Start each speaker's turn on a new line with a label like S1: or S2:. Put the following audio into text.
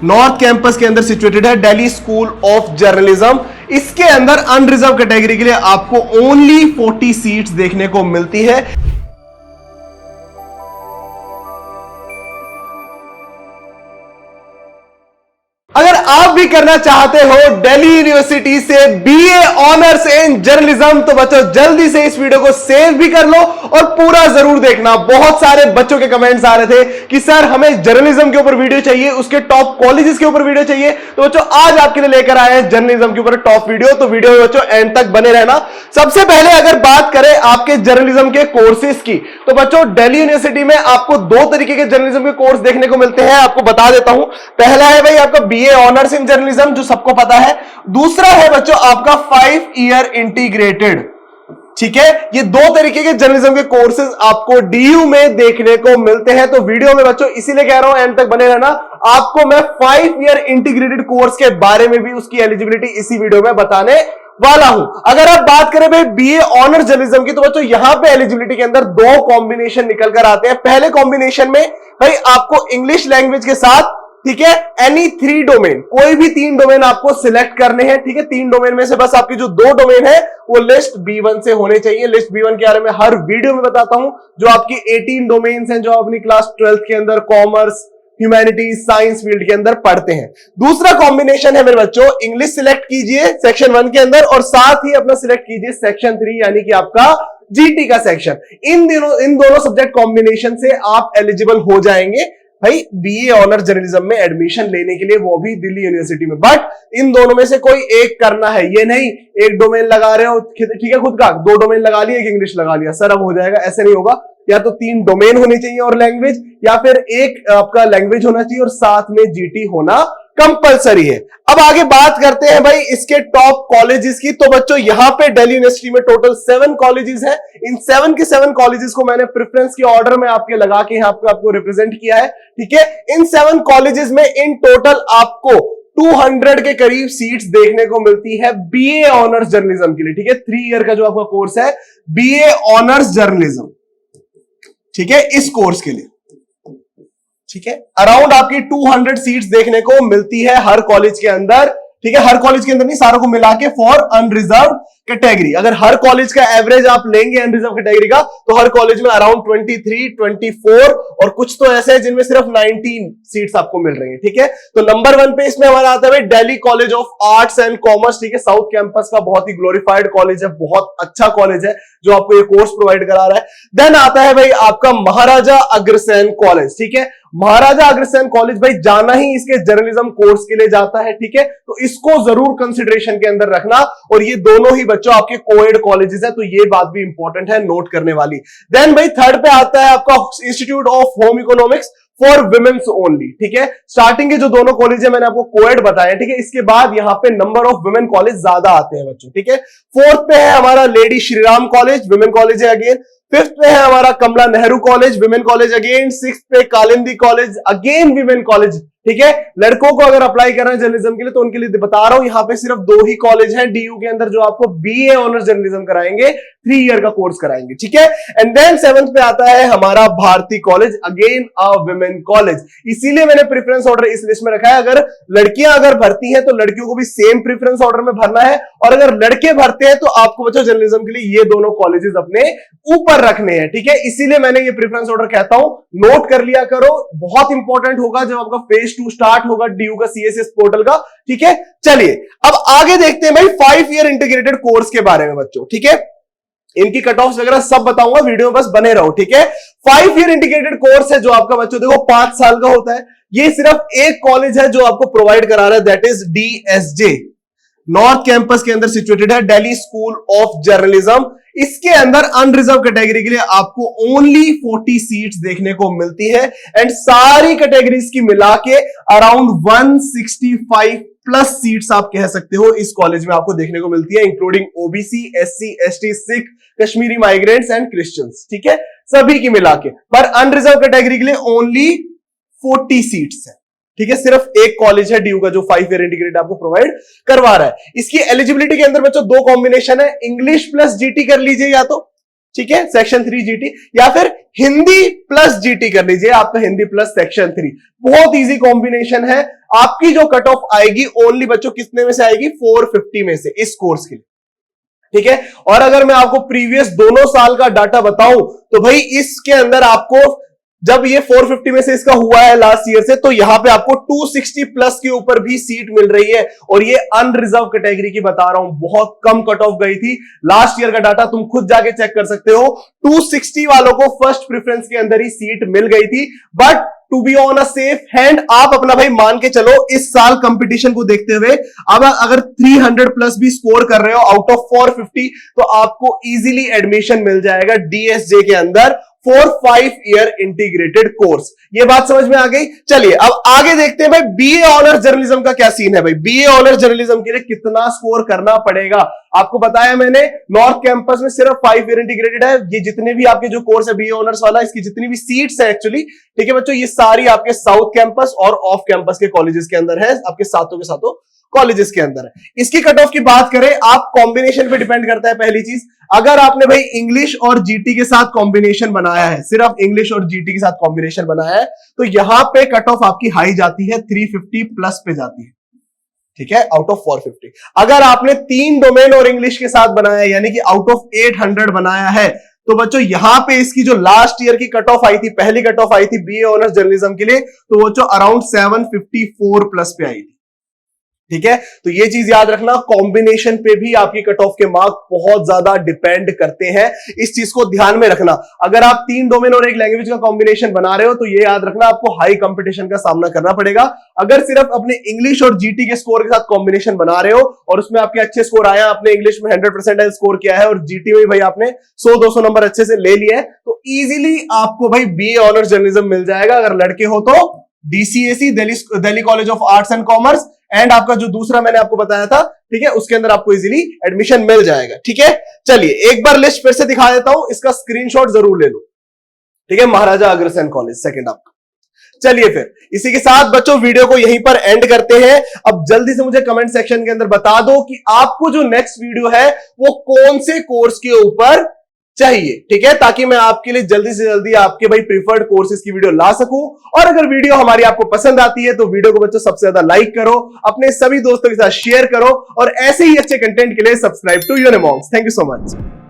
S1: North campus के अंदर situated है दिल्ली स्कूल ऑफ जर्नलिज्म। इसके अंदर अनरिजर्व कैटेगरी के लिए आपको ओनली 40 सीट्स देखने को मिलती है। अगर आप भी करना चाहते हो दिल्ली यूनिवर्सिटी से बीए ऑनर्स इन जर्नलिज्म तो बच्चों जल्दी से इस वीडियो को सेव भी कर लो और पूरा जरूर देखना। बहुत सारे बच्चों के कमेंट्स आ रहे थे कि सर हमें जर्नलिज्म के ऊपर वीडियो चाहिए, उसके टॉप कॉलेजेस के ऊपर वीडियो चाहिए। तो बच्चों आज आपके लिए लेकर आए हैं जर्नलिज्म के ऊपर टॉप वीडियो, तो वीडियो में बच्चों एंड तक बने रहना। सबसे पहले अगर बात करें आपके जर्नलिज्म के कोर्सेज की, तो बच्चों दिल्ली यूनिवर्सिटी में आपको दो तरीके के जर्नलिज्म के कोर्स देखने को मिलते हैं। आपको बता देता हूं, पहला है भाई आपका बीए ऑनर्स इन जर्नलिज्म जो सबको पता है। दूसरा है बच्चों आपका 5 ईयर इंटीग्रेटेड। ठीक है, ये दो तरीके के जर्नलिज्म के कोर्सेज आपको डीयू में देखने को मिलते हैं। तो वीडियो में बच्चों इसीलिए कह रहा हूं एंड तक बने रहना, आपको मैं 5 ईयर इंटीग्रेटेड कोर्स के बारे में भी उसकी एलिजिबिलिटी इसी वीडियो में बताने वाला हूं। अगर आप बात करें भाई बीए ऑनर्स जर्नलिज्म की, तो बच्चों यहां पे एलिजिबिलिटी के अंदर दो कॉम्बिनेशन निकल कर आते हैं। पहले कॉम्बिनेशन में भाई आपको इंग्लिश लैंग्वेज के साथ, ठीक है, एनी 3 डोमेन, कोई भी 3 डोमेन आपको सिलेक्ट करने हैं। ठीक है, 3 डोमेन में से बस आपकी जो 2 डोमेन है वो लिस्ट B1 से होने चाहिए। लिस्ट B1 के बारे में हर वीडियो में बताता हूं। जो आपकी 18 डोमेन्स हैं जो अपनी क्लास 12th के अंदर कॉमर्स, ह्यूमैनिटीज, साइंस फील्ड के अंदर पढ़ते हैं। दूसरा कॉम्बिनेशन है मेरे बच्चों, इंग्लिश सिलेक्ट कीजिए सेक्शन 1 के अंदर और साथ ही अपना सिलेक्ट कीजिए सेक्शन 3 यानी कि आपका जीटी का सेक्शन। इन दोनों सब्जेक्ट कॉम्बिनेशन से आप एलिजिबल हो जाएंगे भाई बीए ऑनर्स जर्नलिज्म में एडमिशन लेने के लिए, वो भी दिल्ली यूनिवर्सिटी में। बट इन दोनों में से कोई एक करना है, ये नहीं एक डोमेन लगा रहे हो, ठीक है, खुद का 2 डोमेन लगा लिया, एक इंग्लिश लगा लिया, सर अब हो जाएगा, ऐसे नहीं होगा। या तो 3 डोमेन होने चाहिए और लैंग्वेज, या फिर एक आपका लैंग्वेज होना चाहिए और साथ में जीटी होना कंपलसरी है। अब आगे बात करते हैं भाई इसके टॉप कॉलेजेस की। तो बच्चों यहां पे दिल्ली यूनिवर्सिटी में टोटल 7 कॉलेजेस हैं। इन 7 के 7 कॉलेजेस को मैंने प्रेफरेंस के ऑर्डर में आपके लगा के यहां पे आपको रिप्रेजेंट किया है। ठीक है, इन 7 कॉलेजेस में इन टोटल आपको 200 के करीब सीट्स देखने को मिलती है बीए ऑनर्स जर्नलिज्म के लिए। ठीक है, 3 ईयर का जो आपका कोर्स है बीए ऑनर्स जर्नलिज्म, ठीक है, इस कोर्स के लिए। ठीक है, अराउंड आपकी 200 सीट्स देखने को मिलती है हर कॉलेज के अंदर। ठीक है, हर कॉलेज के अंदर नहीं, सारों को मिला के फॉर अनरिजर्व कैटेगरी। अगर हर कॉलेज का एवरेज आप लेंगे अनरिजर्व कैटेगरी का, तो हर कॉलेज में अराउंड 23, 24 और कुछ तो ऐसे हैं जिनमें सिर्फ 19 सीट्स आपको मिल रही है। ठीक है, तो नंबर 1 पे इसमें हमारा आता है Delhi college of arts and commerce. ठीक है, साउथ कैंपस का बहुत ही ग्लोरीफाइड कॉलेज है, बहुत अच्छा कॉलेज है जो आपको ये कोर्स प्रोवाइड करा रहा है। देन आता है भाई आपका महाराजा अग्रसेन कॉलेज। ठीक है, महाराजा अग्रसेन कॉलेज भाई जाना ही इसके जर्नलिज्म कोर्स के लिए जाता है। ठीक है, तो इसको जरूर कंसिडरेशन के अंदर रखना। और ये दोनों ही बच्चों आपके कोएड कॉलेजेस हैं, तो ये बात भी इंपॉर्टेंट है नोट करने वाली। देन भाई थर्ड पे आता है आपका institute of home economics for womens only. ठीक है, स्टार्टिंग के जो दोनों कॉलेज है मैंने आपको कोएड बताया। ठीक है, इसके बाद यहां पे नंबर ऑफ वुमेन कॉलेज ज्यादा आते हैं बच्चों। ठीक है, 4th पे है हमारा lady Shriram college, women college है अगेन। 5th पे है हमारा Kamla Nehru college, women college again. 6th पे Kalindi college, again women college. ठीक है, लड़कों को अगर अप्लाई करना है जर्नलिज्म के लिए तो उनके लिए बता रहा हूं, यहां पे सिर्फ 2 ही कॉलेज हैं डीयू के अंदर जो आपको बीए ऑनर्स जर्नलिज्म कराएंगे, 3 ईयर का कोर्स कराएंगे। ठीक है, एंड देन 7th पे आता है हमारा Bharati college, again a women college. इसीलिए मैंने प्रेफरेंस ऑर्डर इस लिस्ट में रखा है। अगर लड़कियां अगर भरती हैं तो लड़कियों को भी सेम प्रेफरेंस ऑर्डर में भरना है, और अगर लड़के भरते हैं तो आपको बच्चों जर्नलिज्म के लिए ये दोनों कॉलेजेस अपने ऊपर रखने हैं। ठीक है, इसीलिए मैंने ये प्रेफरेंस ऑर्डर कहता हूं, नोट कर लिया करो, बहुत इंपॉर्टेंट होगा जब आपका फेज 2 स्टार्ट होगा डीयू का सीएसएस पोर्टल का। ठीक है, चलिए अब आगे देखते हैं भाई 5 ईयर इंटीग्रेटेड कोर्स के बारे में बच्चों। ठीक है, इनकी कट ऑफ वगैरह सब बताऊंगा, वीडियो में बस बने रहो। ठीक है, 5 ईयर इंटीग्रेटेड कोर्स है जो आपका बच्चों देखो 5 साल का होता है। ये सिर्फ एक कॉलेज है जो आपको प्रोवाइड करा रहा है, दैट इज डीएसजे, नॉर्थ कैंपस के अंदर सिचुएटेड है दिल्ली स्कूल ऑफ जर्नलिज्म। इसके अंदर अनरिजर्व कैटेगरी के लिए आपको ओनली 40 सीट्स देखने को मिलती है एंड सारी कैटेगरीज की मिला के अराउंड 165 प्लस सीट्स आप कह सकते हो इस कॉलेज में आपको देखने को मिलती है, including OBC, SC, ST, Sikh, Kashmiri migrants and Christians. ठीक है, सभी की मिला के, पर अनरिजर्व कैटेगरी के लिए ओनली 40 सीट्स है। ठीक है, सिर्फ एक कॉलेज है डीयू का जो 5 ईयर इंटीग्रेटेड आपको प्रोवाइड करवा रहा है। इसकी एलिजिबिलिटी के अंदर बच्चों 2 कॉम्बिनेशन है, इंग्लिश प्लस जीटी कर लीजिए या तो, ठीक है, सेक्शन 3 जीटी, या फिर हिंदी प्लस जीटी कर लीजिए, आपका हिंदी प्लस सेक्शन 3। बहुत इजी कॉम्बिनेशन है। आपकी जो कट ऑफ आएगी ओनली बच्चों कितने में से आएगी, 450 में से इस कोर्स के लिए, ठीक है। और अगर मैं आपको प्रीवियस दोनों साल का डाटा बताऊं तो भाई इसके अंदर आपको जब ये 450 में से इसका हुआ है लास्ट ईयर से, तो यहां पे आपको 260 प्लस के ऊपर भी सीट मिल रही है। और ये अनरिजर्व कैटेगरी की बता रहा हूं, बहुत कम कट ऑफ गई थी। लास्ट ईयर का डाटा तुम खुद जाके चेक कर सकते हो, 260 वालों को फर्स्ट प्रेफरेंस के अंदर ही सीट मिल गई थी। But to be on a safe hand, आप अपना भाई मान के चलो इस साल कंपटीशन को देखते हुए, अब अगर 300 प्लस भी स्कोर कर रहे हो आउट ऑफ 450, तो आपको इजीली एडमिशन मिल जाएगा डीएसजे के अंदर 4-5 ईयर इंटीग्रेटेड कोर्स। ये बात समझ में आ गई। चलिए अब आगे देखते हैं भाई बीए ऑनर्स जर्नलिज्म का क्या सीन है। भाई बीए ऑनर्स जर्नलिज्म के लिए कितना स्कोर करना पड़ेगा, आपको बताया मैंने, नॉर्थ कैंपस में सिर्फ 5 ईयर इंटीग्रेटेड है। ये जितने भी आपके जो कोर्स है बीए ऑनर्स वाला, इसकी जितनी भी सीट्स है एक्चुअली, ठीक है बच्चों, ये सारी आपके साउथ कैंपस और ऑफ कैंपस के कॉलेजेस के अंदर है, आपके सातों के सातों कॉलेजेस के अंदर है। इसकी कट ऑफ की बात करें, आप कॉम्बिनेशन पे डिपेंड करता है। पहली चीज, अगर आपने भाई इंग्लिश और जीटी के साथ कॉम्बिनेशन बनाया है, सिर्फ इंग्लिश और जीटी के साथ कॉम्बिनेशन बनाया है, तो यहां पे कट ऑफ आपकी हाई जाती है, 350 प्लस पे जाती है, ठीक है, आउट ऑफ 450। अगर आपने 3 डोमेन और इंग्लिश के साथ बनाया है, यानी कि आउट ऑफ 800 बनाया है, तो बच्चों यहां पे इसकी जो लास्ट ईयर की कट ऑफ आई थी, पहली कट ऑफ आई थी बीए ऑनर्स जर्नलिज्म के लिए, तो बच्चों अराउंड 754 प्लस पे आई थी, ठीक है। तो ये चीज याद रखना, कॉम्बिनेशन पे भी आपकी कट ऑफ के मार्क बहुत ज्यादा डिपेंड करते हैं, इस चीज को ध्यान में रखना। अगर आप 3 डोमेन और एक लैंग्वेज का कॉम्बिनेशन बना रहे हो, तो ये याद रखना आपको हाई कंपटीशन का सामना करना पड़ेगा। अगर सिर्फ अपने इंग्लिश और जीटी के स्कोर के साथ कॉम्बिनेशन बना रहे हो और उसमें आपके अच्छे स्कोर आया, आपने इंग्लिश में 100% स्कोर किया है और जीटी में भाई आपने 100-200 नंबर अच्छे से ले लिया है, तो इजीली आपको भाई बीए ऑनर्स जर्नलिज्म मिल जाएगा। अगर लड़के हो तो DCAC, Delhi college of arts and commerce, and आपका जो दूसरा मैंने आपको बताया था, ठीक है, उसके अंदर आपको इजीली एडमिशन मिल जाएगा, ठीक है। चलिए एक बार लिस्ट फिर से दिखा देता हूं, इसका स्क्रीनशॉट जरूर ले लो, ठीक है। महाराजा अग्रसेन कॉलेज सेकंड आपका। चलिए फिर इसी के साथ बच्चों वीडियो को यहीं पर एंड करते हैं। अब जल्दी से मुझे कमेंट सेक्शन के अंदर बता दो कि आपको जो नेक्स्ट वीडियो है वो कौन से कोर्स के ऊपर चाहिए, ठीक है, ताकि मैं आपके लिए जल्दी से जल्दी आपके भाई प्रीफर्ड कोर्सेज की वीडियो ला सकूं। और अगर वीडियो हमारी आपको पसंद आती है तो वीडियो को बच्चों सबसे ज्यादा लाइक करो, अपने सभी दोस्तों के साथ शेयर करो, और ऐसे ही अच्छे कंटेंट के लिए subscribe to Unimonks. Thank you so much.